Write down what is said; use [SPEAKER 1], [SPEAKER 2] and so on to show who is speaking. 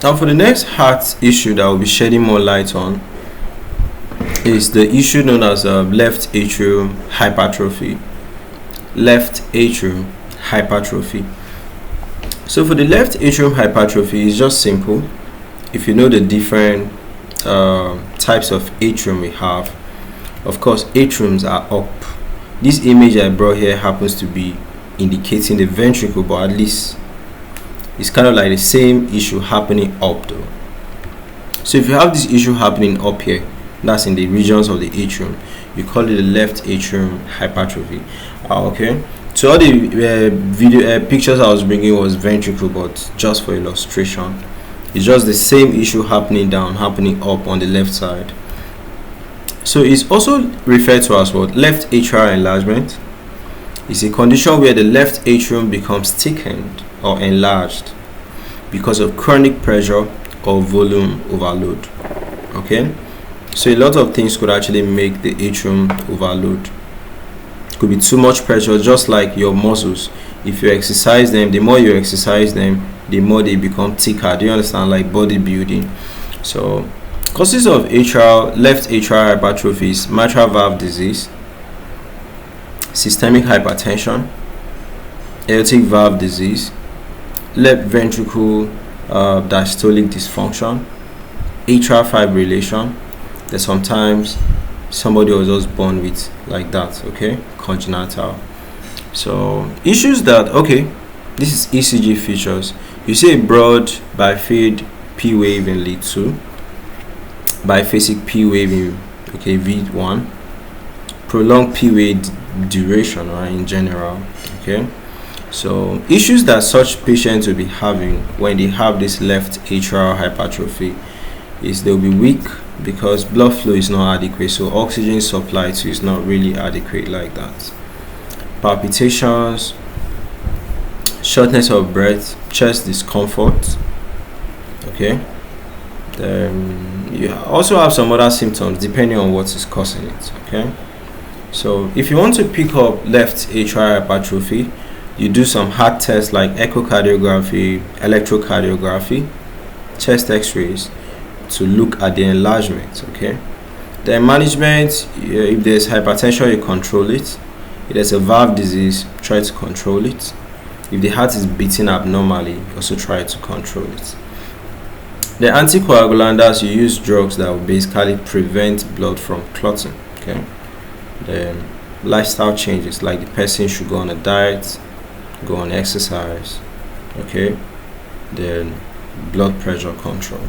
[SPEAKER 1] Now for the next heart issue that we'll be shedding more light on is the issue known as left atrium hypertrophy. Left atrium hypertrophy. So for the left atrium hypertrophy, it's just simple. If you know the different types of atrium we have, of course atriums are up. This image I brought here happens to be indicating the ventricle, but at least it's kind of like the same issue happening up though. So if you have this issue happening up here, that's in the regions of the atrium, you call it the left atrium hypertrophy. Okay, so all the pictures I was bringing was ventricle, but just for illustration, it's just the same issue happening up on the left side. So it's also referred to as what? Left atrial enlargement. It's a condition where the left atrium becomes thickened or enlarged because of chronic pressure or volume overload. Okay, so a lot of things could actually make the atrium overload. Could be too much pressure, just like your muscles. If you exercise them, the more you exercise them, the more they become thicker. Do you understand? Like bodybuilding. So causes of left atrial hypertrophy is mitral valve disease, systemic hypertension, aortic valve disease, left ventricle diastolic dysfunction, atrial fibrillation. That sometimes somebody was just born with like that. Okay, congenital. So issues that, okay, this is ECG features. You see a broad biphasic P wave in lead 2, biphasic P wave in V1, prolonged P wave duration, right, in general. Okay, so issues that such patients will be having when they have this left atrial hypertrophy is they'll be weak because blood flow is not adequate, so oxygen supply to is not really adequate like that. Palpitations, shortness of breath, chest discomfort. Okay, then you also have some other symptoms depending on what is causing it. Okay, so if you want to pick up left atrial hypertrophy, you do some heart tests like echocardiography, electrocardiography, chest x-rays to look at the enlargement. Okay, then management, if there's hypertension, you control it. If there's a valve disease, try to control it. If the heart is beating abnormally, also try to control it. The anticoagulant, you use drugs that will basically prevent blood from clotting. Okay, then lifestyle changes, like the person should go on a diet, go on exercise. Okay, then blood pressure control.